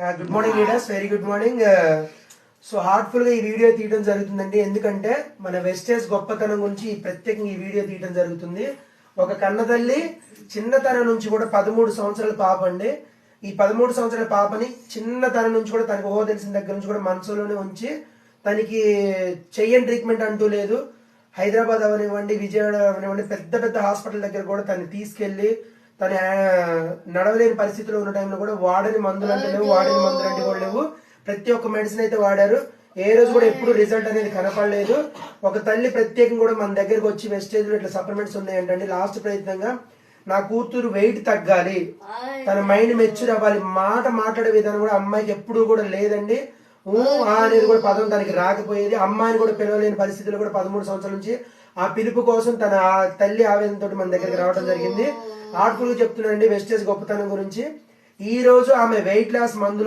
Good morning leaders, very good morning. So heartful గా ఈ video తీయడం జరుగుతుందండి. ఎందుకంటే మన వెస్టేజ్ గొప్పతనం గురించి ప్రత్యేకంగా ఈ వీడియో తీయడం జరుగుతుంది. ఒక కన్నతల్లి చిన్నతనం నుంచి కూడా 13 సంవత్సరాల పాప అండి. ఈ 13 సంవత్సరాల పాపని చిన్నతనం నుంచి కూడా తనకు ఊహ తెలిసిన దగ్గర నుంచి కూడా మనసులోనే ఉంచి తనకి చెయ్యని ట్రీట్మెంట్ అంటూ లేదు. హైదరాబాద్ అవనివ్వండి, విజయవాడ అవనివ్వండి, పెద్ద పెద్ద హాస్పిటల్ దగ్గర కూడా తను తీసుకెళ్లి తన నడవలేని పరిస్థితిలో ఉన్న టైంలో కూడా వాడని మందులు అంటే లేవు, వాడని మందులు అంటే కూడా లేవు. ప్రతి ఒక్క మెడిసిన్ అయితే వాడారు. ఏ రోజు కూడా ఎప్పుడు రిజల్ట్ అనేది కనపడలేదు. ఒక తల్లి ప్రత్యేకంగా కూడా మన దగ్గరకు వచ్చి వెస్టేజ్ లో ఇట్లా సప్లిమెంట్స్ ఉన్నాయంటండి. లాస్ట్ ప్రయత్నంగా నా కూతురు వెయిట్ తగ్గాలి, తన మైండ్ మెచ్యూర్ అవ్వాలి, మాట్లాడే విధానం కూడా అమ్మాయికి ఎప్పుడు కూడా లేదండి. అనేది కూడా పదం తనకి రాకపోయేది. అమ్మాయిని కూడా పిలవలేని పరిస్థితుల్లో కూడా 13 సంవత్సరాల నుంచి ఆ పిలుపు కోసం తన తల్లి ఆవేదనతో మన దగ్గరికి రావడం జరిగింది. హార్ట్ఫుల్ గా చెప్తున్నానండి వెస్టేజ్ గొప్పతనం గురించి. ఈ రోజు ఆమె వెయిట్ లాస్ మందులు